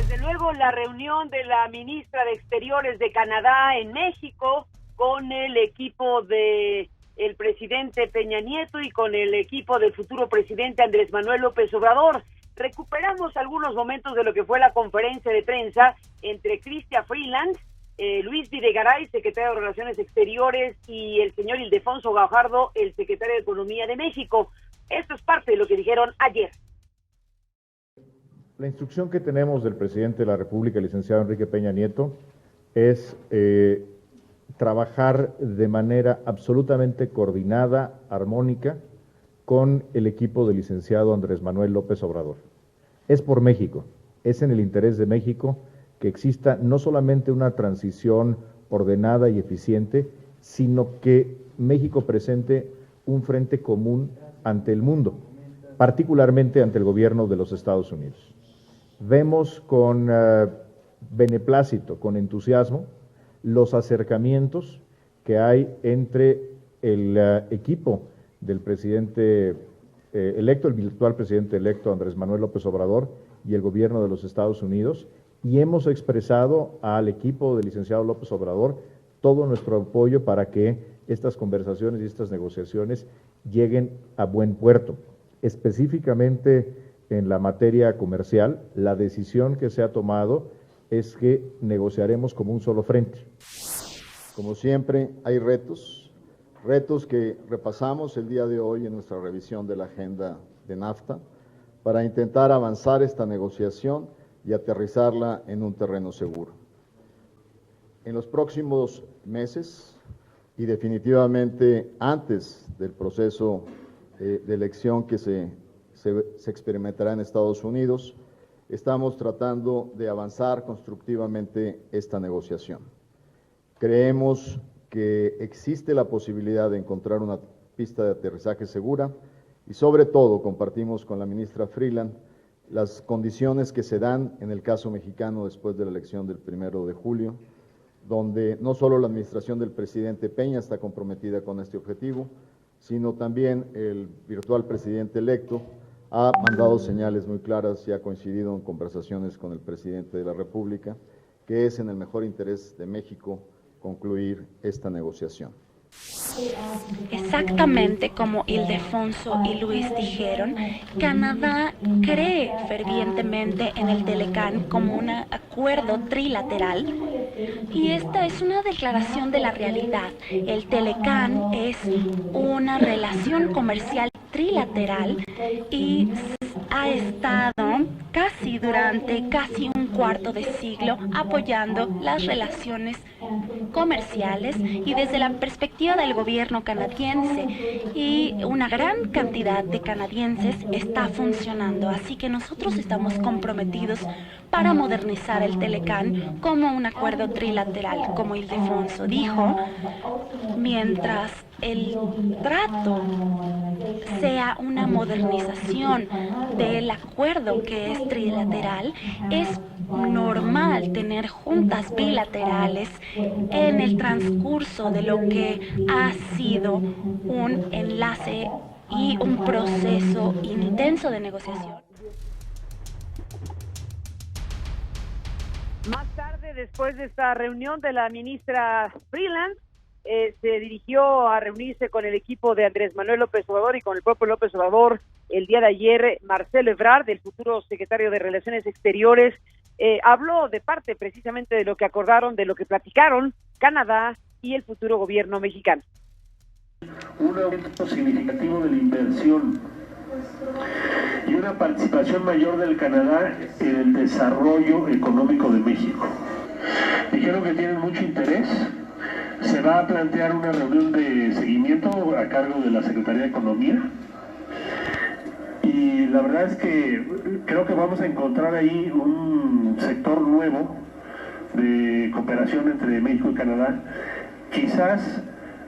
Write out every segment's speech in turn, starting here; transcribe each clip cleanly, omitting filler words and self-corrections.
Desde luego, la reunión de la ministra de Exteriores de Canadá en México con el equipo de el presidente Peña Nieto y con el equipo del futuro presidente Andrés Manuel López Obrador. Recuperamos algunos momentos de lo que fue la conferencia de prensa entre Chrystia Freeland, Luis Videgaray, secretario de Relaciones Exteriores, y el señor Ildefonso Guajardo, el secretario de Economía de México. Esto es parte de lo que dijeron ayer. La instrucción que tenemos del presidente de la República, el licenciado Enrique Peña Nieto, es trabajar de manera absolutamente coordinada, armónica, con el equipo del licenciado Andrés Manuel López Obrador. Es por México, es en el interés de México que exista no solamente una transición ordenada y eficiente, sino que México presente un frente común ante el mundo, particularmente ante el gobierno de los Estados Unidos. Vemos con beneplácito, con entusiasmo, los acercamientos que hay entre el equipo del presidente electo, el virtual presidente electo Andrés Manuel López Obrador y el gobierno de los Estados Unidos, y hemos expresado al equipo del licenciado López Obrador todo nuestro apoyo para que estas conversaciones y estas negociaciones lleguen a buen puerto. Específicamente en la materia comercial, la decisión que se ha tomado es que negociaremos como un solo frente. Como siempre, hay retos que repasamos el día de hoy en nuestra revisión de la agenda de NAFTA para intentar avanzar esta negociación y aterrizarla en un terreno seguro. En los próximos meses y definitivamente antes del proceso de elección que se experimentará en Estados Unidos, estamos tratando de avanzar constructivamente esta negociación. Creemos que existe la posibilidad de encontrar una pista de aterrizaje segura y sobre todo compartimos con la ministra Freeland las condiciones que se dan en el caso mexicano después de la elección del 1 de julio, donde no solo la administración del presidente Peña está comprometida con este objetivo, sino también el virtual presidente electo ha mandado señales muy claras y ha coincidido en conversaciones con el presidente de la República, que es en el mejor interés de México concluir esta negociación. Exactamente como Ildefonso y Luis dijeron, Canadá cree fervientemente en el Telecán como un acuerdo trilateral y esta es una declaración de la realidad. El Telecán es una relación comercial trilateral y ha estado durante casi un cuarto de siglo apoyando las relaciones comerciales y desde la perspectiva del gobierno canadiense y una gran cantidad de canadienses está funcionando, así que nosotros estamos comprometidos para modernizar el Telecán como un acuerdo trilateral, como Ildefonso dijo, mientras el trato sea una modernización del acuerdo que es trilateral, es normal tener juntas bilaterales en el transcurso de lo que ha sido un enlace y un proceso intenso de negociación. Más tarde, después de esta reunión de la ministra Freeland, se dirigió a reunirse con el equipo de Andrés Manuel López Obrador y con el propio López Obrador el día de ayer. Marcelo Ebrard, el futuro secretario de Relaciones Exteriores, habló de parte precisamente de lo que acordaron, de lo que platicaron Canadá y el futuro gobierno mexicano. Un aumento significativo de la inversión y una participación mayor del Canadá en el desarrollo económico de México. Dijeron que tienen mucho interés. Se va a plantear una reunión de seguimiento a cargo de la Secretaría de Economía y la verdad es que creo que vamos a encontrar ahí un sector nuevo de cooperación entre México y Canadá, quizás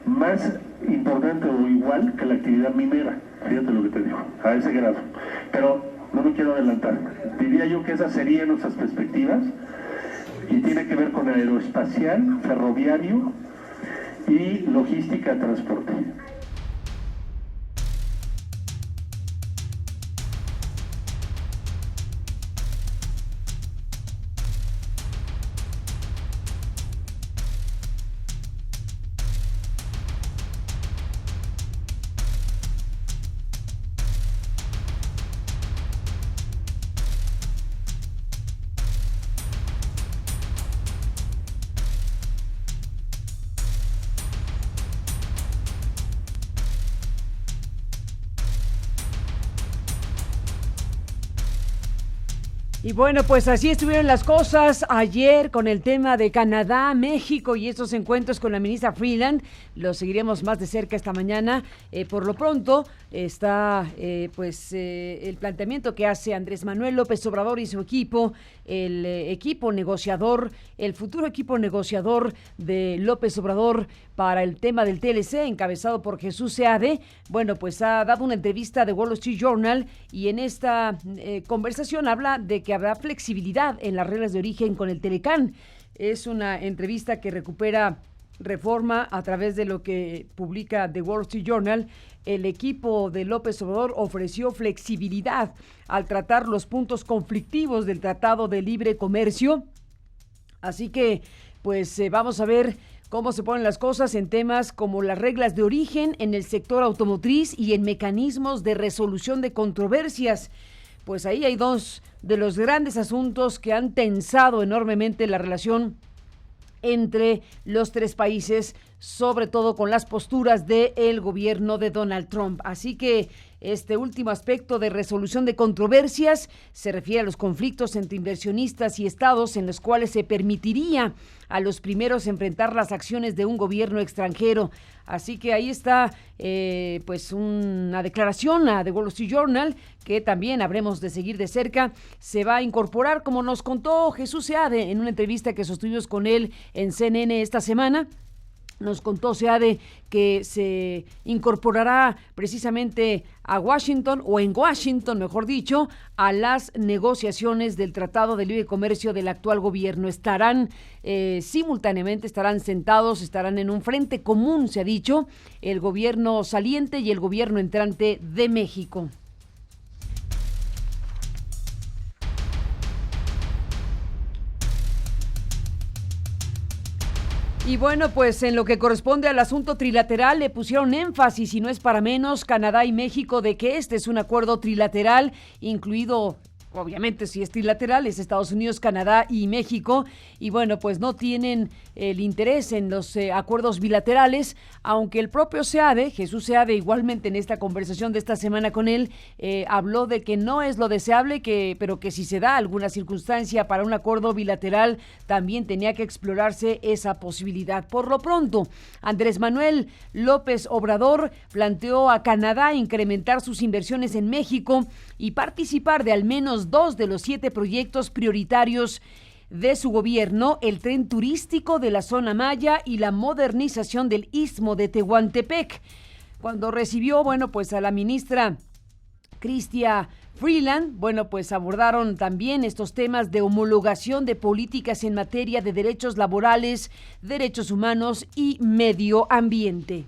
más importante o igual que la actividad minera, fíjate lo que te digo, a ese grado, pero no me quiero adelantar. Diría yo que esas serían nuestras perspectivas y tiene que ver con aeroespacial, ferroviario y logística de transporte. Y bueno, pues así estuvieron las cosas ayer con el tema de Canadá, México y estos encuentros con la ministra Freeland. Los seguiremos más de cerca esta mañana. Por lo pronto está el planteamiento que hace Andrés Manuel López Obrador y su equipo, el equipo negociador, el futuro equipo negociador de López Obrador para el tema del TLC, encabezado por Jesús Seade. Bueno, pues ha dado una entrevista de Wall Street Journal y en esta conversación habla de que habrá flexibilidad en las reglas de origen con el Telecán. Es una entrevista que recupera Reforma a través de lo que publica The Wall Street Journal. El equipo de López Obrador ofreció flexibilidad al tratar los puntos conflictivos del Tratado de Libre Comercio. Así que, pues vamos a ver cómo se ponen las cosas en temas como las reglas de origen en el sector automotriz y en mecanismos de resolución de controversias. Pues ahí hay dos de los grandes asuntos que han tensado enormemente la relación entre los tres países, sobre todo con las posturas del gobierno de Donald Trump. Así que este último aspecto de resolución de controversias se refiere a los conflictos entre inversionistas y estados en los cuales se permitiría a los primeros enfrentar las acciones de un gobierno extranjero. Así que ahí está pues una declaración a The Wall Street Journal que también habremos de seguir de cerca. Se va a incorporar, como nos contó Jesús Seade en una entrevista que sostuvimos con él en CNN esta semana. Nos contó Seade que se incorporará precisamente a Washington, o en Washington, mejor dicho, a las negociaciones del Tratado de Libre Comercio del actual gobierno. Estarán simultáneamente, estarán sentados, estarán en un frente común, se ha dicho, el gobierno saliente y el gobierno entrante de México. Y bueno, pues en lo que corresponde al asunto trilateral le pusieron énfasis, y no es para menos, Canadá y México, de que este es un acuerdo trilateral, incluido, obviamente si es trilateral, es Estados Unidos, Canadá y México, y bueno, pues no tienen el interés en los acuerdos bilaterales, aunque el propio Seade, Jesús Seade, igualmente en esta conversación de esta semana con él, habló de que no es lo deseable, pero que si se da alguna circunstancia para un acuerdo bilateral, también tenía que explorarse esa posibilidad. Por lo pronto, Andrés Manuel López Obrador planteó a Canadá incrementar sus inversiones en México y participar de al menos 2 de los 7 proyectos prioritarios de su gobierno, el tren turístico de la zona Maya y la modernización del Istmo de Tehuantepec. Cuando recibió, bueno, pues a la ministra Chrystia Freeland, bueno, pues abordaron también estos temas de homologación de políticas en materia de derechos laborales, derechos humanos y medio ambiente.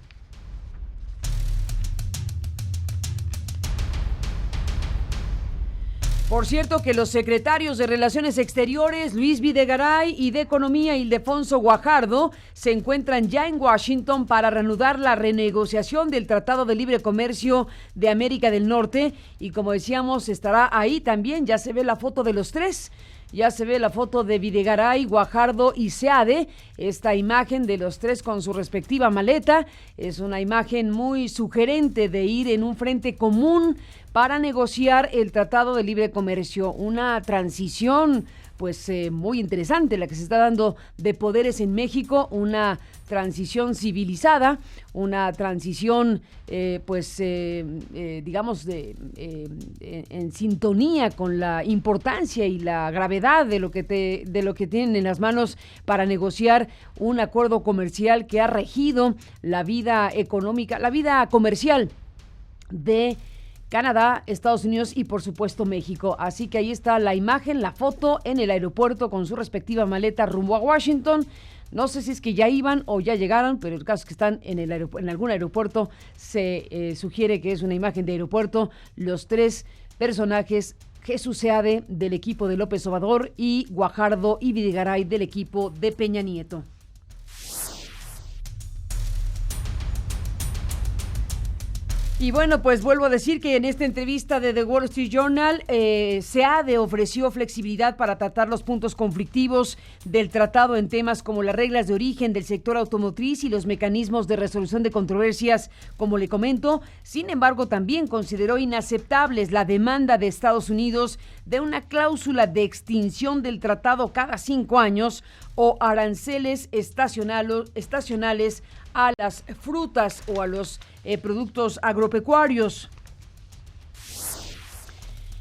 Por cierto, que los secretarios de Relaciones Exteriores, Luis Videgaray, y de Economía, Ildefonso Guajardo, se encuentran ya en Washington para reanudar la renegociación del Tratado de Libre Comercio de América del Norte. Y como decíamos, estará ahí también, ya se ve la foto de los tres. Ya se ve la foto de Videgaray, Guajardo y Seade, esta imagen de los tres con su respectiva maleta. Es una imagen muy sugerente de ir en un frente común para negociar el Tratado de Libre Comercio. Una transición pues muy interesante la que se está dando de poderes en México, una transición civilizada, una transición digamos en sintonía con la importancia y la gravedad de lo que tienen en las manos para negociar un acuerdo comercial que ha regido la vida económica, la vida comercial de Canadá, Estados Unidos y por supuesto México. Así que ahí está la imagen, la foto en el aeropuerto con su respectiva maleta rumbo a Washington. No sé si es que ya iban o ya llegaron, pero el caso es que están en algún aeropuerto. Se sugiere que es una imagen de aeropuerto. Los tres personajes, Jesús Seade del equipo de López Obrador y Guajardo y Videgaray del equipo de Peña Nieto. Y bueno, pues vuelvo a decir que en esta entrevista de The Wall Street Journal, SEADE ofreció flexibilidad para tratar los puntos conflictivos del tratado en temas como las reglas de origen del sector automotriz y los mecanismos de resolución de controversias, como le comento. Sin embargo, también consideró inaceptables la demanda de Estados Unidos de una cláusula de extinción del tratado cada 5 años o aranceles estacionales a las frutas o a los productos agropecuarios.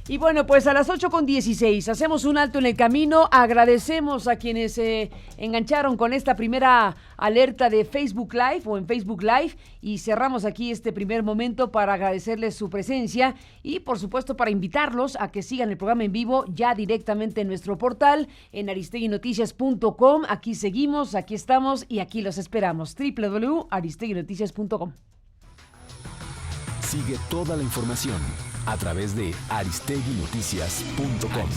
Y bueno, pues a las 8:16 hacemos un alto en el camino. Agradecemos a quienes se engancharon con esta primera alerta de Facebook Live o en Facebook Live, y cerramos aquí este primer momento para agradecerles su presencia y por supuesto para invitarlos a que sigan el programa en vivo ya directamente en nuestro portal en aristeguinoticias.com. Aquí seguimos, aquí estamos y aquí los esperamos. www.aristeguinoticias.com. Sigue toda la información a través de aristeguinoticias.com.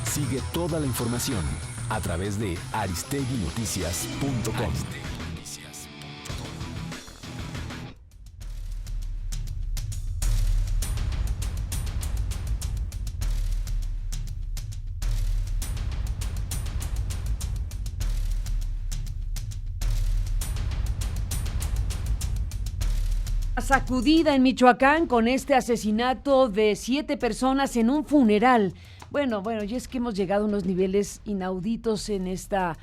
Sigue toda la información a través de aristeguinoticias.com. Sacudida en Michoacán con este asesinato de 7 personas en un funeral. Bueno, y es que hemos llegado a unos niveles inauditos en esta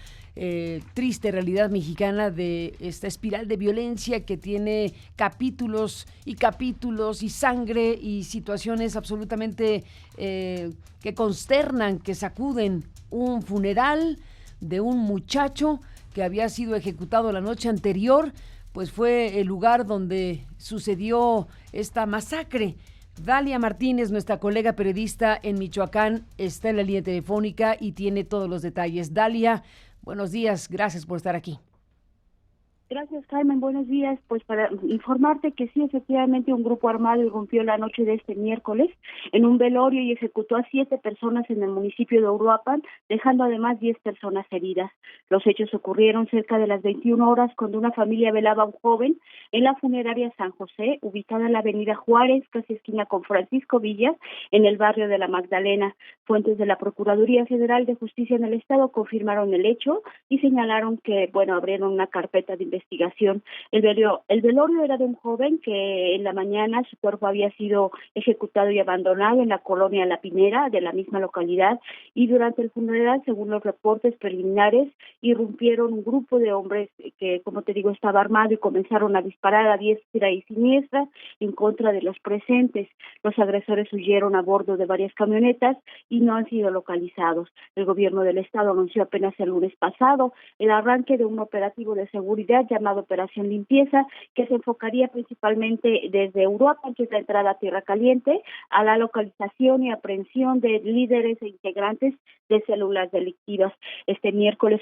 triste realidad mexicana de esta espiral de violencia que tiene capítulos y sangre y situaciones absolutamente que consternan, que sacuden. Un funeral de un muchacho que había sido ejecutado la noche anterior, pues fue el lugar donde sucedió esta masacre. Dalia Martínez, nuestra colega periodista en Michoacán, está en la línea telefónica y tiene todos los detalles. Dalia, buenos días, gracias por estar aquí. Gracias, Carmen. Buenos días. Pues para informarte que sí, efectivamente, un grupo armado irrumpió la noche de este miércoles en un velorio y ejecutó a 7 personas en el municipio de Uruapan, dejando además 10 personas heridas. Los hechos ocurrieron cerca de las 21 horas cuando una familia velaba a un joven en la funeraria San José, ubicada en la avenida Juárez, casi esquina con Francisco Villas, en el barrio de La Magdalena. Fuentes de la Procuraduría Federal de Justicia en el Estado confirmaron el hecho y señalaron que, abrieron una carpeta de investigación. El velorio era de un joven que en la mañana su cuerpo había sido ejecutado y abandonado en la colonia La Pinera de la misma localidad, y durante el funeral, según los reportes preliminares, irrumpieron un grupo de hombres que, como te digo, estaba armado y comenzaron a disparar a diestra y siniestra en contra de los presentes. Los agresores huyeron a bordo de varias camionetas y no han sido localizados. El gobierno del estado anunció apenas el lunes pasado el arranque de un operativo de seguridad llamado Operación Limpieza, que se enfocaría principalmente desde Uruapan, que es la entrada a Tierra Caliente, a la localización y aprehensión de líderes e integrantes de células delictivas. Este miércoles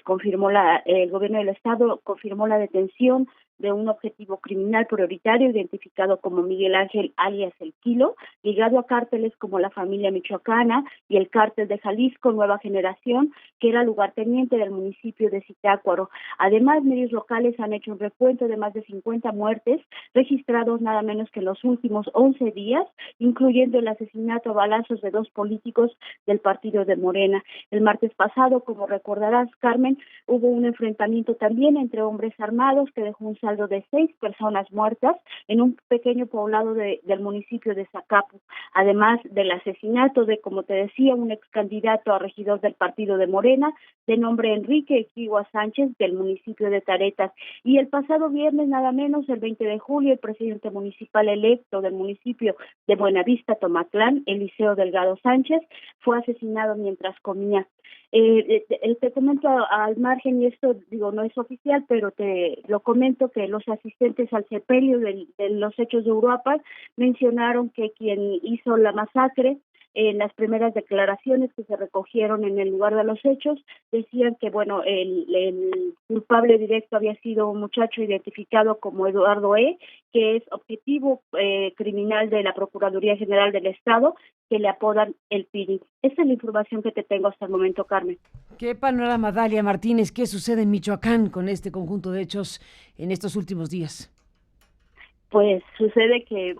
el gobierno del estado confirmó la detención de un objetivo criminal prioritario identificado como Miguel Ángel alias El Kilo, ligado a cárteles como la Familia Michoacana y el Cártel de Jalisco Nueva Generación, que era lugarteniente del municipio de Zitácuaro. Además, medios locales han hecho un recuento de más de 50 muertes registrados nada menos que en los últimos 11 días, incluyendo el asesinato a balazos de 2 políticos del partido de Morena. El martes pasado, como recordarás, Carmen, hubo un enfrentamiento también entre hombres armados que dejó un saldo de 6 personas muertas en un pequeño poblado del municipio de Zacapu, además del asesinato de, como te decía, un ex candidato a regidor del partido de Morena, de nombre Enrique Equigua Sánchez, del municipio de Taretas. Y el pasado viernes, nada menos, el 20 de julio, el presidente municipal electo del municipio de Buenavista, Tomatlán, Eliseo Delgado Sánchez, fue asesinado mientras comía. Te comento al margen, y esto digo no es oficial, pero te lo comento, que los asistentes al sepelio de los hechos de Uruapan mencionaron que quien hizo la masacre, en las primeras declaraciones que se recogieron en el lugar de los hechos, decían que el culpable directo había sido un muchacho identificado como Eduardo E., que es objetivo criminal de la Procuraduría General del Estado, que le apodan el Piri. Esa es la información que te tengo hasta el momento, Carmen. ¿Qué panorama, Dalia Martínez? ¿Qué sucede en Michoacán con este conjunto de hechos en estos últimos días? Pues sucede que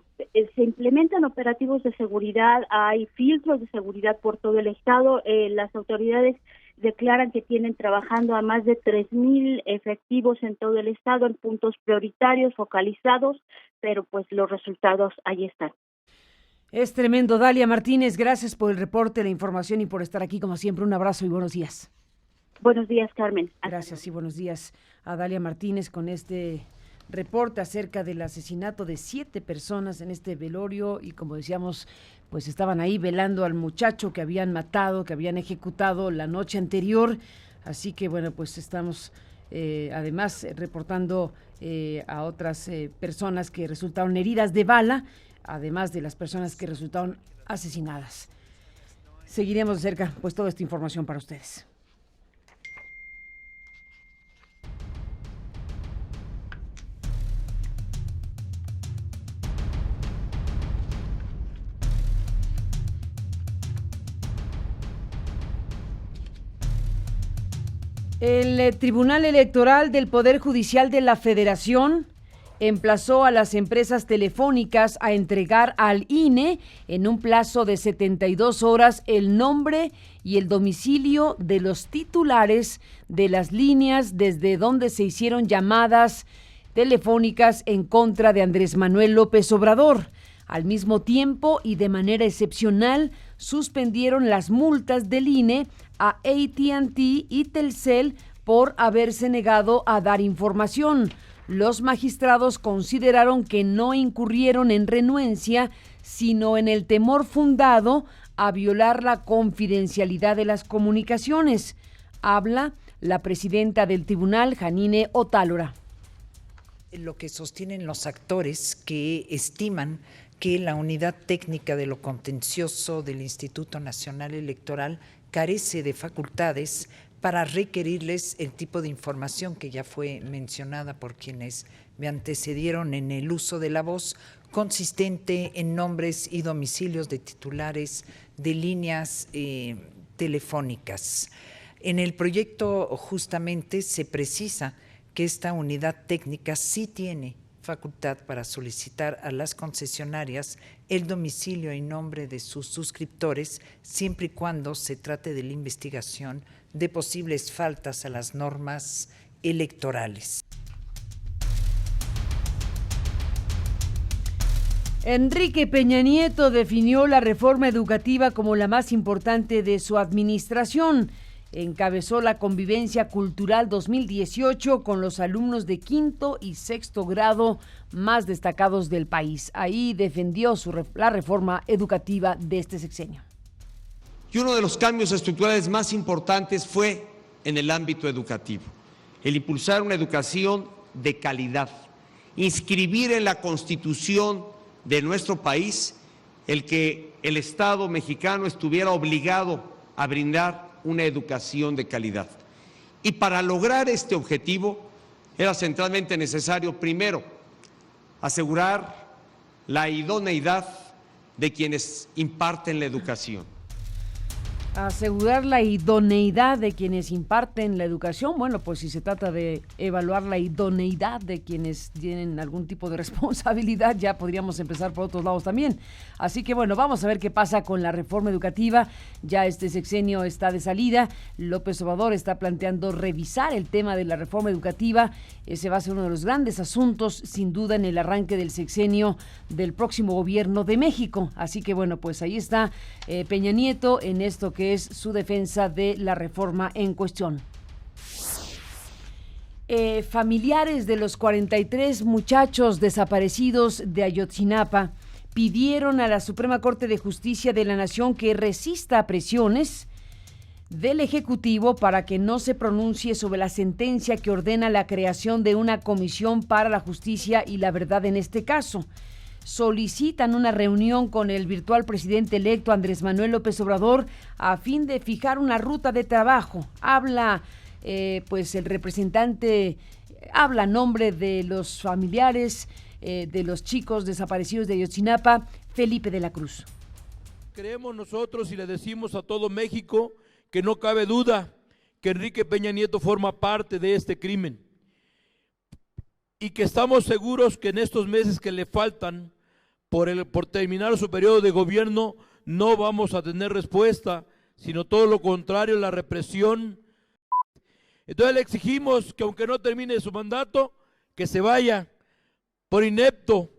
se implementan operativos de seguridad, hay filtros de seguridad por todo el estado, las autoridades declaran que tienen trabajando a más de 3,000 efectivos en todo el estado en puntos prioritarios, focalizados, pero pues los resultados ahí están. Es tremendo. Dalia Martínez, gracias por el reporte, la información y por estar aquí como siempre. Un abrazo y buenos días. Buenos días, Carmen. Gracias y buenos días a Dalia Martínez con este reporte acerca del asesinato de 7 personas en este velorio y, como decíamos, pues estaban ahí velando al muchacho que habían matado, que habían ejecutado la noche anterior. Así que bueno, pues estamos además reportando a otras personas que resultaron heridas de bala, además de las personas que resultaron asesinadas. Seguiremos de cerca pues toda esta información para ustedes. El Tribunal Electoral del Poder Judicial de la Federación emplazó a las empresas telefónicas a entregar al INE en un plazo de 72 horas el nombre y el domicilio de los titulares de las líneas desde donde se hicieron llamadas telefónicas en contra de Andrés Manuel López Obrador. Al mismo tiempo y de manera excepcional, suspendieron las multas del INE a AT&T y Telcel por haberse negado a dar información. Los magistrados consideraron que no incurrieron en renuencia, sino en el temor fundado a violar la confidencialidad de las comunicaciones. Habla la presidenta del tribunal, Janine Otálora. Lo que sostienen los actores que estiman que la unidad técnica de lo contencioso del Instituto Nacional Electoral carece de facultades para requerirles el tipo de información que ya fue mencionada por quienes me antecedieron en el uso de la voz, consistente en nombres y domicilios de titulares de líneas telefónicas. En el proyecto justamente se precisa que esta unidad técnica sí tiene facultad para solicitar a las concesionarias el domicilio y nombre de sus suscriptores, siempre y cuando se trate de la investigación de posibles faltas a las normas electorales. Enrique Peña Nieto definió la reforma educativa como la más importante de su administración. Encabezó la Convivencia Cultural 2018 con los alumnos de quinto y sexto grado más destacados del país. Ahí defendió la reforma educativa de este sexenio. Y uno de los cambios estructurales más importantes fue en el ámbito educativo, el impulsar una educación de calidad, inscribir en la Constitución de nuestro país el que el Estado mexicano estuviera obligado a brindar una educación de calidad. Y para lograr este objetivo era centralmente necesario, primero, asegurar la idoneidad de quienes imparten la educación. Asegurar la idoneidad de quienes imparten la educación. Bueno, pues si se trata de evaluar la idoneidad de quienes tienen algún tipo de responsabilidad, ya podríamos empezar por otros lados también. Así que bueno, vamos a ver qué pasa con la reforma educativa. Ya este sexenio está de salida. López Obrador está planteando revisar el tema de la reforma educativa. Ese va a ser uno de los grandes asuntos, sin duda, en el arranque del sexenio del próximo gobierno de México. Así que bueno, pues ahí está Peña Nieto en esto que es su defensa de la reforma en cuestión. Familiares de los 43 muchachos desaparecidos de Ayotzinapa pidieron a la Suprema Corte de Justicia de la Nación que resista presiones del Ejecutivo para que no se pronuncie sobre la sentencia que ordena la creación de una comisión para la justicia y la verdad en este caso. Solicitan una reunión con el virtual presidente electo Andrés Manuel López Obrador a fin de fijar una ruta de trabajo. Habla pues el representante, habla a nombre de los familiares de los chicos desaparecidos de Ayotzinapa, Felipe de la Cruz. Creemos nosotros y le decimos a todo México que no cabe duda que Enrique Peña Nieto forma parte de este crimen y que estamos seguros que en estos meses que le faltan por terminar su periodo de gobierno no vamos a tener respuesta, sino todo lo contrario, la represión. Entonces le exigimos que aunque no termine su mandato, que se vaya por inepto,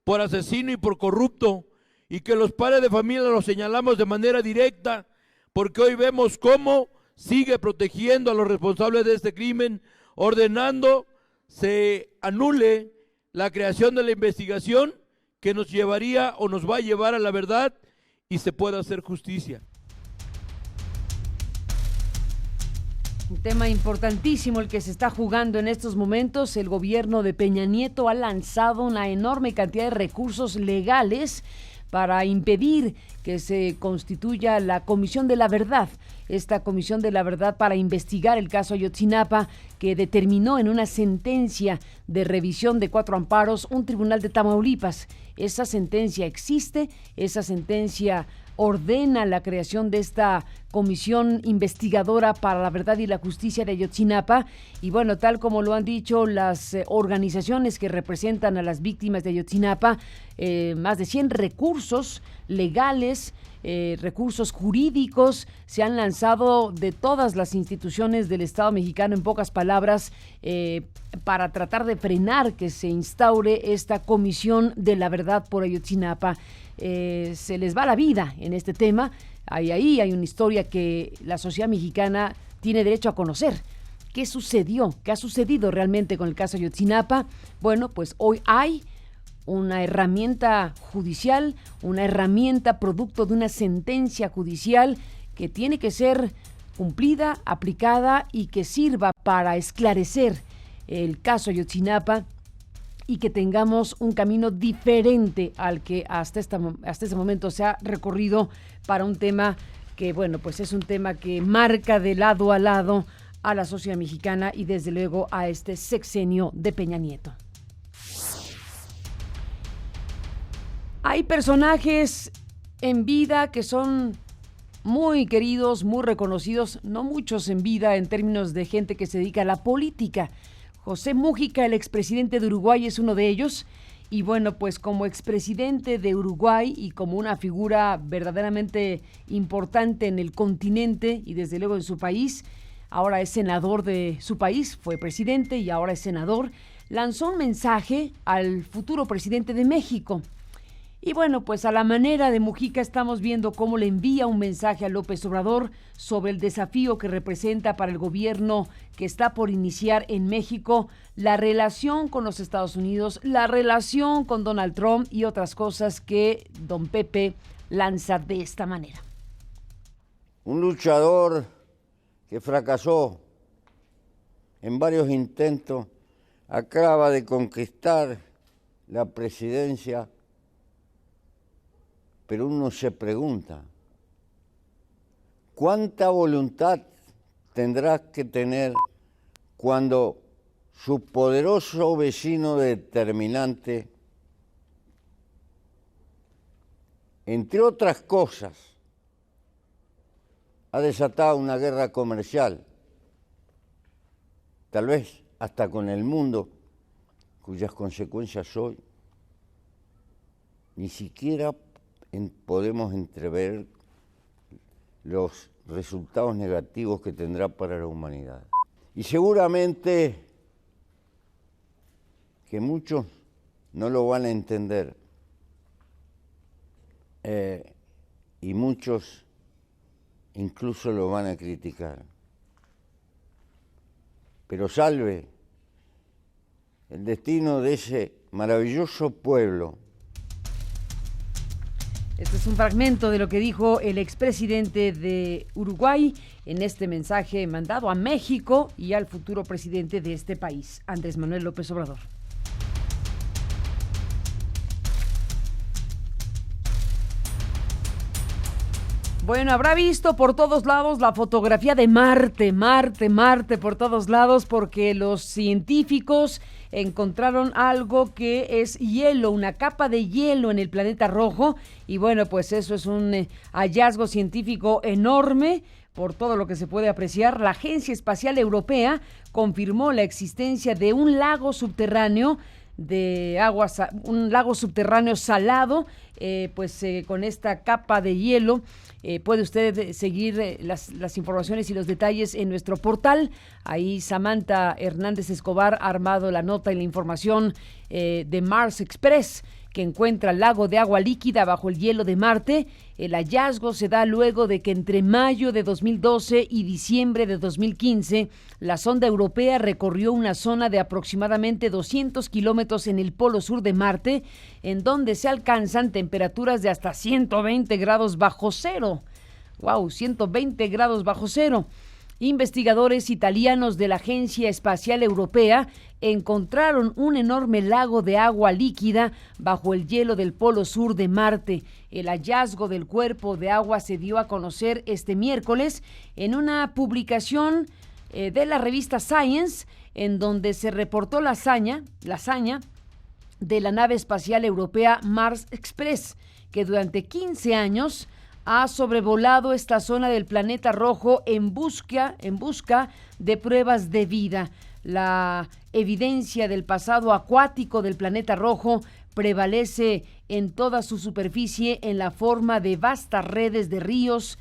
por asesino y por corrupto, y que los padres de familia los señalamos de manera directa, porque hoy vemos cómo sigue protegiendo a los responsables de este crimen, ordenando se anule la creación de la investigación que nos llevaría o nos va a llevar a la verdad y se pueda hacer justicia. Un tema importantísimo el que se está jugando en estos momentos. El gobierno de Peña Nieto ha lanzado una enorme cantidad de recursos legales para impedir que se constituya la Comisión de la Verdad, esta Comisión de la Verdad para investigar el caso Ayotzinapa, que determinó en una sentencia de revisión de 4 amparos un tribunal de Tamaulipas. Esa sentencia existe, esa sentencia ordena la creación de esta comisión investigadora para la verdad y la justicia de Ayotzinapa, y bueno, tal como lo han dicho las organizaciones que representan a las víctimas de Ayotzinapa, más de 100 recursos legales, recursos jurídicos se han lanzado de todas las instituciones del Estado mexicano, en pocas palabras, para tratar de frenar que se instaure esta comisión de la verdad por Ayotzinapa. Se les va la vida en este tema. Ahí hay una historia que la sociedad mexicana tiene derecho a conocer. ¿Qué sucedió? ¿Qué ha sucedido realmente con el caso Ayotzinapa? Bueno, pues hoy hay una herramienta judicial, una herramienta producto de una sentencia judicial que tiene que ser cumplida, aplicada y que sirva para esclarecer el caso Ayotzinapa y que tengamos un camino diferente al que hasta este momento se ha recorrido para un tema que, bueno, pues es un tema que marca de lado a lado a la sociedad mexicana y desde luego a este sexenio de Peña Nieto. Hay personajes en vida que son muy queridos, muy reconocidos, no muchos en vida en términos de gente que se dedica a la política. José Mújica, el expresidente de Uruguay, es uno de ellos. Y bueno, pues como expresidente de Uruguay y como una figura verdaderamente importante en el continente y desde luego en su país, ahora es senador de su país, fue presidente y ahora es senador, lanzó un mensaje al futuro presidente de México. Y bueno, pues a la manera de Mújica estamos viendo cómo le envía un mensaje a López Obrador sobre el desafío que representa para el gobierno que está por iniciar en México la relación con los Estados Unidos, la relación con Donald Trump y otras cosas que don Pepe lanza de esta manera. Un luchador que fracasó en varios intentos acaba de conquistar la presidencia. Pero uno se pregunta, ¿cuánta voluntad tendrás que tener cuando su poderoso vecino determinante, entre otras cosas, ha desatado una guerra comercial, tal vez hasta con el mundo, cuyas consecuencias hoy ni siquiera podemos entrever los resultados negativos que tendrá para la humanidad? Y seguramente que muchos no lo van a entender y muchos incluso lo van a criticar. Pero salve el destino de ese maravilloso pueblo. Este es un fragmento de lo que dijo el expresidente de Uruguay en este mensaje mandado a México y al futuro presidente de este país, Andrés Manuel López Obrador. Bueno, habrá visto por todos lados la fotografía de Marte por todos lados, porque los científicos encontraron algo que es hielo, una capa de hielo en el planeta rojo, y bueno, pues eso es un hallazgo científico enorme. Por todo lo que se puede apreciar, la Agencia Espacial Europea confirmó la existencia de un lago subterráneo de agua, un lago subterráneo salado, con esta capa de hielo. Puede usted seguir las informaciones y los detalles en nuestro portal. Ahí Samantha Hernández Escobar ha armado la nota y la información de Mars Express, que encuentra el lago de agua líquida bajo el hielo de Marte. El hallazgo se da luego de que entre mayo de 2012 y diciembre de 2015, la sonda europea recorrió una zona de aproximadamente 200 kilómetros en el polo sur de Marte, en donde se alcanzan temperaturas de hasta 120 grados bajo cero. ¡Wow! 120 grados bajo cero. Investigadores italianos de la Agencia Espacial Europea encontraron un enorme lago de agua líquida bajo el hielo del polo sur de Marte. El hallazgo del cuerpo de agua se dio a conocer este miércoles en una publicación de la revista Science, en donde se reportó la hazaña de la nave espacial europea Mars Express, que durante 15 años ha sobrevolado esta zona del planeta rojo en busca de pruebas de vida. La evidencia del pasado acuático del planeta rojo prevalece en toda su superficie en la forma de vastas redes de ríos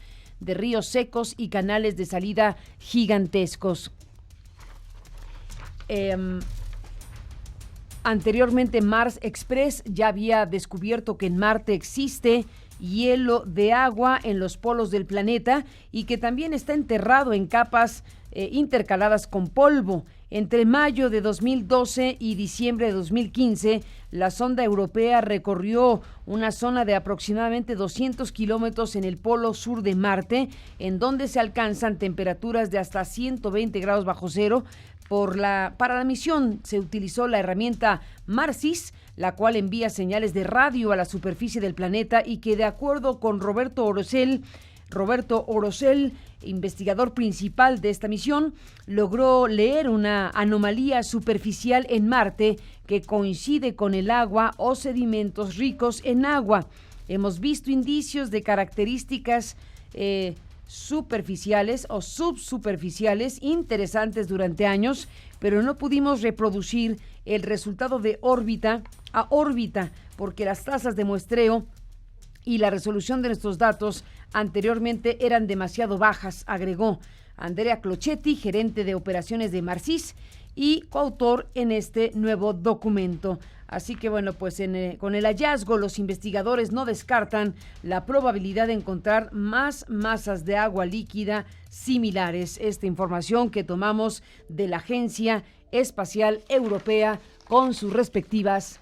secos y canales de salida gigantescos. Anteriormente, Mars Express ya había descubierto que en Marte existe hielo de agua en los polos del planeta y que también está enterrado en capas intercaladas con polvo. Entre mayo de 2012 y diciembre de 2015, la sonda europea recorrió una zona de aproximadamente 200 kilómetros en el polo sur de Marte, en donde se alcanzan temperaturas de hasta 120 grados bajo cero. Para la misión se utilizó la herramienta Marsis, la cual envía señales de radio a la superficie del planeta y que, de acuerdo con Roberto Orosel, investigador principal de esta misión, logró leer una anomalía superficial en Marte que coincide con el agua o sedimentos ricos en agua. Hemos visto indicios de características superficiales o subsuperficiales interesantes durante años, pero no pudimos reproducir el resultado de órbita a órbita porque las tasas de muestreo y la resolución de nuestros datos anteriormente eran demasiado bajas, agregó Andrea Clochetti, gerente de operaciones de Marsis y coautor en este nuevo documento. Así que bueno, pues con el hallazgo los investigadores no descartan la probabilidad de encontrar más masas de agua líquida similares. Esta información que tomamos de la Agencia Espacial Europea con sus respectivas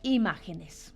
imágenes.